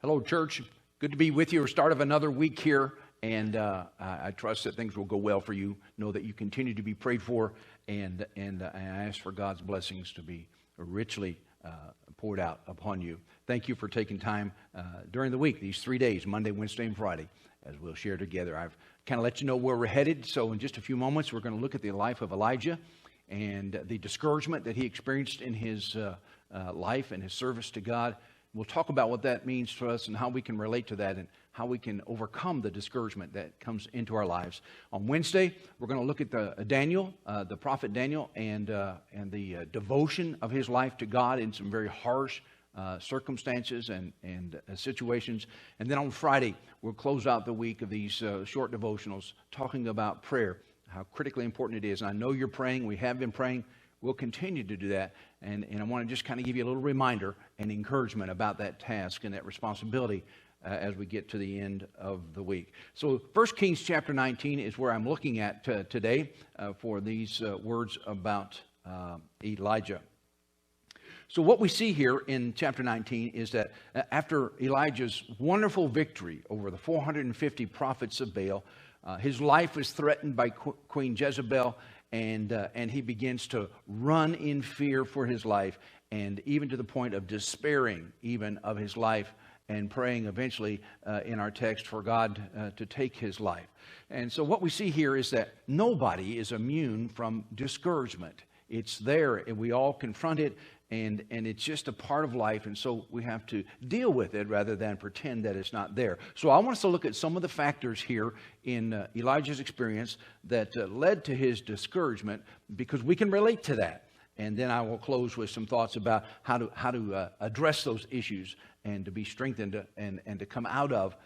Hello, church. Good to be with you. Start of another week here, and I trust that things will go well for you. Know that you continue to be prayed for, and I ask for God's blessings to be richly poured out upon you. Thank you for taking time during the week, these 3 days, Monday, Wednesday, and Friday, as we'll share together. I've kind of let you know where we're headed, so in just a few moments, we're going to look at the life of Elijah and the discouragement that he experienced in his life and his service to God. We'll talk about what that means for us and how we can relate to that and how we can overcome the discouragement that comes into our lives. On Wednesday, we're going to look at the prophet Daniel, and the devotion of his life to God in some very harsh circumstances and situations. And then on Friday, we'll close out the week of these short devotionals talking about prayer, how critically important it is. And I know you're praying. We have been praying. We'll continue to do that, and I want to just kind of give you a little reminder and encouragement about that task and that responsibility as we get to the end of the week. So 1 Kings chapter 19 is where I'm looking at today for these words about Elijah. So what we see here in chapter 19 is that after Elijah's wonderful victory over the 450 prophets of Baal, his life was threatened by Queen Jezebel, and he begins to run in fear for his life, and even to the point of despairing even of his life and praying eventually in our text for God to take his life. And so what we see here is that nobody is immune from discouragement. It's there, and we all confront it, and it's just a part of life, and so we have to deal with it rather than pretend that it's not there. So I want us to look at some of the factors here in Elijah's experience that led to his discouragement, because we can relate to that. And then I will close with some thoughts about how to address those issues and to be strengthened and to come out of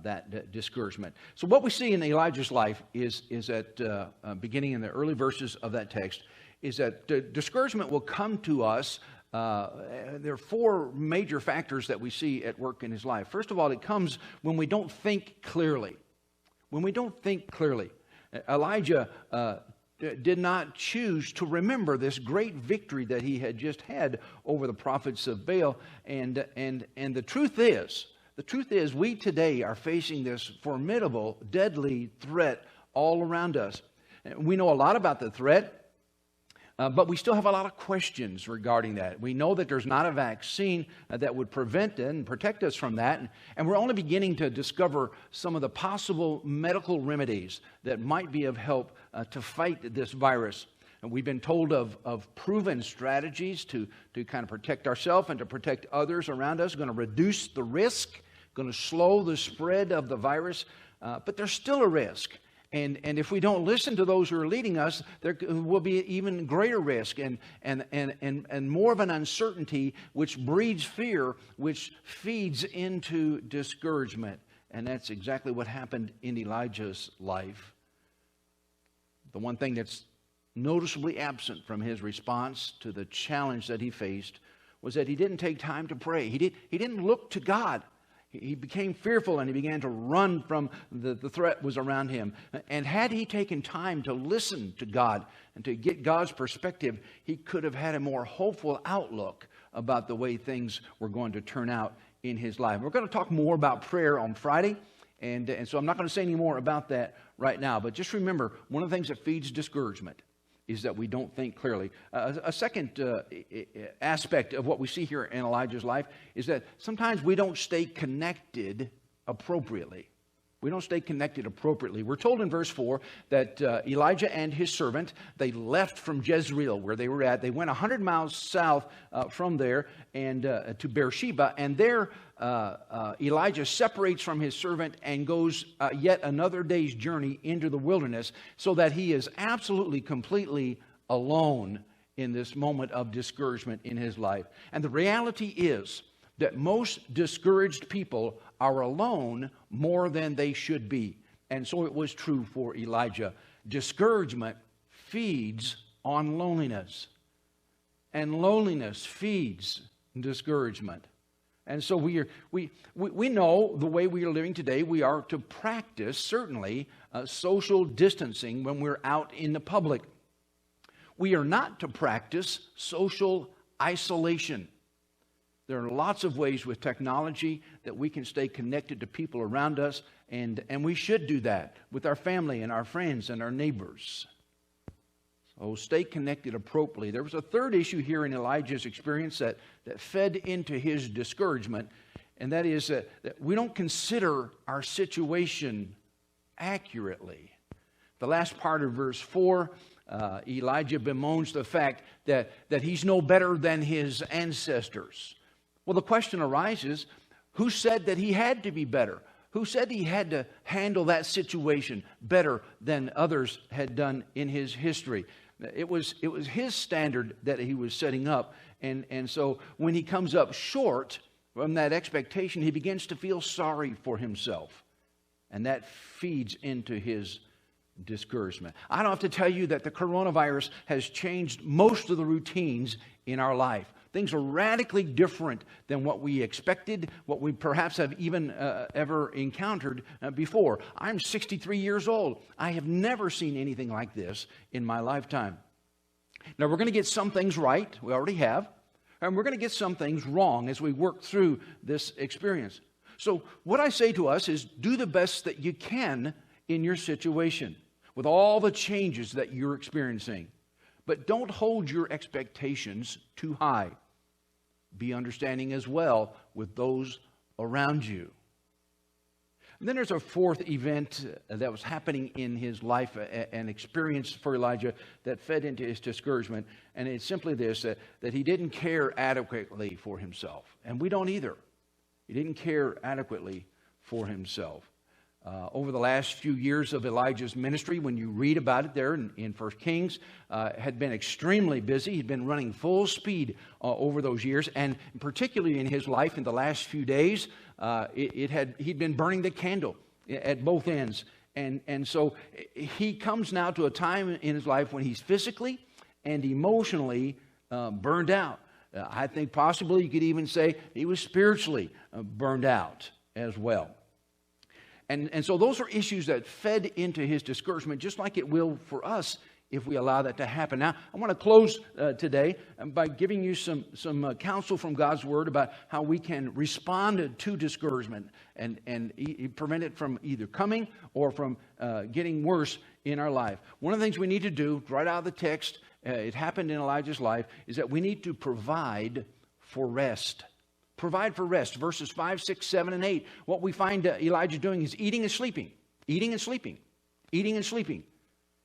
that discouragement. So what we see in Elijah's life is that beginning in the early verses of that text, is that discouragement will come to us. There are four major factors that we see at work in his life. First of all, it comes when we don't think clearly. When we don't think clearly. Elijah did not choose to remember this great victory that he had just had over the prophets of Baal. And the truth is we today are facing this formidable, deadly threat all around us. We know a lot about the threat. But we still have a lot of questions regarding that. We know that there's not a vaccine that would prevent it and protect us from that. And we're only beginning to discover some of the possible medical remedies that might be of help to fight this virus. And we've been told of proven strategies to kind of protect ourselves and to protect others around us, going to reduce the risk, going to slow the spread of the virus. But there's still a risk. And if we don't listen to those who are leading us, there will be even greater risk and more of an uncertainty, which breeds fear, which feeds into discouragement. And that's exactly what happened in Elijah's life. The one thing that's noticeably absent from his response to the challenge that he faced was that he didn't take time to pray. He didn't look to God. He became fearful and he began to run from the threat was around him. And had he taken time to listen to God and to get God's perspective, he could have had a more hopeful outlook about the way things were going to turn out in his life. We're going to talk more about prayer on Friday, and so I'm not going to say any more about that right now. But just remember, one of the things that feeds discouragement is that we don't think clearly. A second aspect of what we see here in Elijah's life is that sometimes we don't stay connected appropriately. We don't stay connected appropriately. We're told in verse 4 that Elijah and his servant, they left from Jezreel, where they were at. They went 100 miles south from there and to Beersheba, and there Elijah separates from his servant and goes yet another day's journey into the wilderness, so that he is absolutely, completely alone in this moment of discouragement in his life. And the reality is that most discouraged people are alone more than they should be. And so it was true for Elijah. Discouragement feeds on loneliness, and loneliness feeds discouragement. And so we know the way we are living today, we are to practice, certainly, social distancing when we're out in the public. We are not to practice social isolation. There are lots of ways with technology that we can stay connected to people around us, and we should do that with our family and our friends and our neighbors. So stay connected appropriately. There was a third issue here in Elijah's experience that fed into his discouragement, and that is that we don't consider our situation accurately. The last part of verse 4, Elijah bemoans the fact that he's no better than his ancestors. Well, the question arises, who said that he had to be better? Who said he had to handle that situation better than others had done in his history? It was his standard that he was setting up. And so when he comes up short from that expectation, he begins to feel sorry for himself. And that feeds into his discouragement. I don't have to tell you that the coronavirus has changed most of the routines in our life. Things are radically different than what we expected, what we perhaps have even ever encountered before. I'm 63 years old. I have never seen anything like this in my lifetime. Now, we're going to get some things right. We already have. And we're going to get some things wrong as we work through this experience. So what I say to us is do the best that you can in your situation with all the changes that you're experiencing. But don't hold your expectations too high. Be understanding as well with those around you. And then there's a fourth event that was happening in his life, an experience for Elijah that fed into his discouragement. And it's simply this, that he didn't care adequately for himself. And we don't either. He didn't care adequately for himself. Over the last few years of Elijah's ministry, when you read about it there in 1 Kings, had been extremely busy. He'd been running full speed over those years, and particularly in his life in the last few days, he'd been burning the candle at both ends. And so he comes now to a time in his life when he's physically and emotionally burned out. I think possibly you could even say he was spiritually burned out as well. And so those are issues that fed into his discouragement, just like it will for us if we allow that to happen. Now, I want to close today by giving you some counsel from God's Word about how we can respond to discouragement and prevent it from either coming or from getting worse in our life. One of the things we need to do, right out of the text, it happened in Elijah's life, is that we need to provide for rest. Provide for rest. Verses 5, 6, 7, and 8. What we find Elijah doing is eating and sleeping. Eating and sleeping. Eating and sleeping.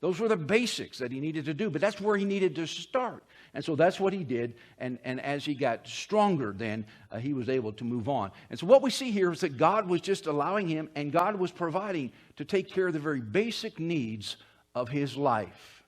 Those were the basics that he needed to do. But that's where he needed to start. And so that's what he did. And as he got stronger then, he was able to move on. And so what we see here is that God was just allowing him, and God was providing to take care of the very basic needs of his life.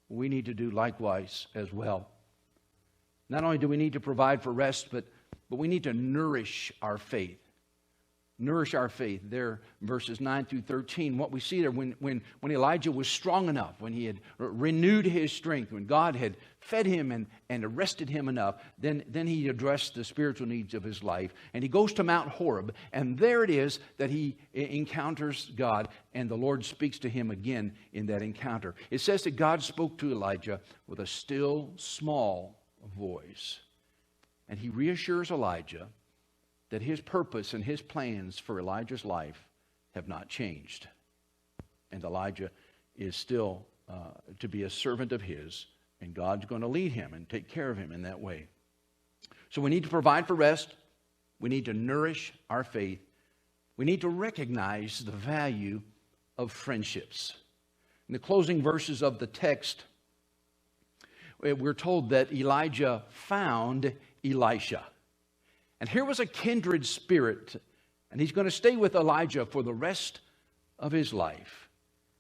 We need to do likewise as well. Not only do we need to provide for rest, but we need to nourish our faith. Nourish our faith. There, verses 9 through 13, what we see there, when Elijah was strong enough, when he had renewed his strength, when God had fed him and arrested him enough, then he addressed the spiritual needs of his life. And he goes to Mount Horeb, and there it is that he encounters God, and the Lord speaks to him again in that encounter. It says that God spoke to Elijah with a still, small voice. And he reassures Elijah that his purpose and his plans for Elijah's life have not changed. And Elijah is still to be a servant of his, and God's going to lead him and take care of him in that way. So we need to provide for rest. We need to nourish our faith. We need to recognize the value of friendships. In the closing verses of the text, we're told that Elijah found Elisha. And here was a kindred spirit, and he's going to stay with Elijah for the rest of his life.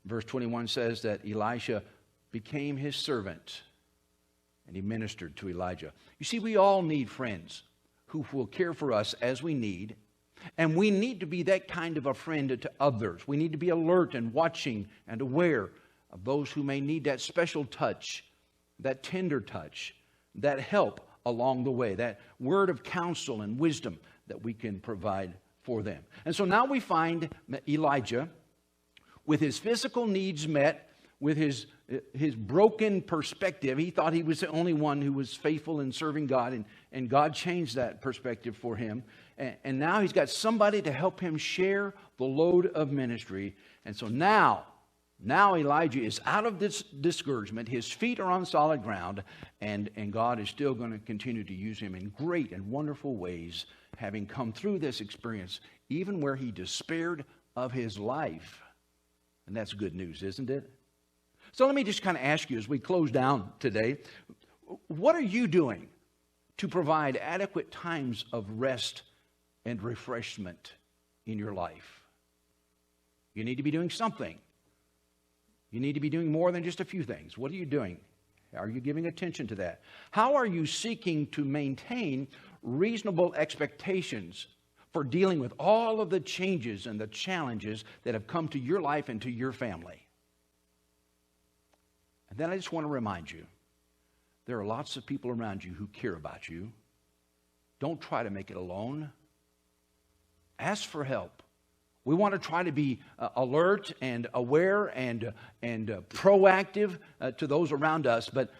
Verse 21 says that Elisha became his servant, and he ministered to Elijah. You see, we all need friends who will care for us as we need, and we need to be that kind of a friend to others. We need to be alert and watching and aware of those who may need that special touch, that tender touch, that help along the way, that word of counsel and wisdom that we can provide for them. And so now we find Elijah with his physical needs met, with his broken perspective. He thought he was the only one who was faithful in serving God, and God changed that perspective for him. And now he's got somebody to help him share the load of ministry. And so now Elijah is out of this discouragement. His feet are on solid ground, and God is still going to continue to use him in great and wonderful ways, having come through this experience, even where he despaired of his life. And that's good news, isn't it? So let me just kind of ask you as we close down today, what are you doing to provide adequate times of rest and refreshment in your life? You need to be doing something. You need to be doing more than just a few things. What are you doing? Are you giving attention to that? How are you seeking to maintain reasonable expectations for dealing with all of the changes and the challenges that have come to your life and to your family? And then I just want to remind you, there are lots of people around you who care about you. Don't try to make it alone. Ask for help. We want to try to be alert and aware and proactive to those around us. But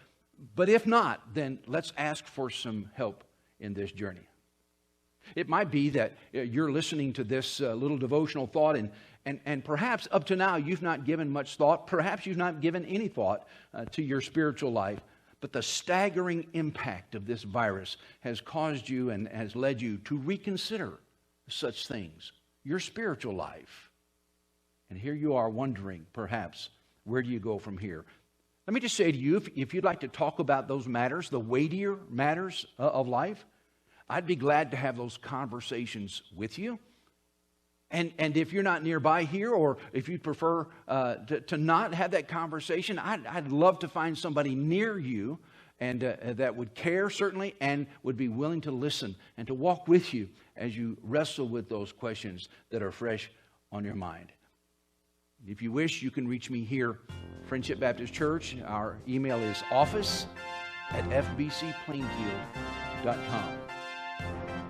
if not, then let's ask for some help in this journey. It might be that you're listening to this little devotional thought, and perhaps up to now you've not given much thought. Perhaps you've not given any thought to your spiritual life. But the staggering impact of this virus has caused you and has led you to reconsider such things, your spiritual life. And here you are wondering, perhaps, where do you go from here? Let me just say to you, if you'd like to talk about those matters, the weightier matters of life, I'd be glad to have those conversations with you. And if you're not nearby here, or if you'd prefer to not have that conversation, I'd love to find somebody near you and that would care, certainly, and would be willing to listen and to walk with you as you wrestle with those questions that are fresh on your mind. If you wish, you can reach me here, Friendship Baptist Church. Our email is office@FBC-Plainfield.com.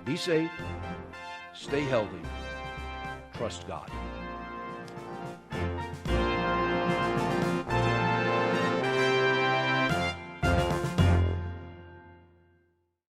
Be safe, stay healthy, trust God.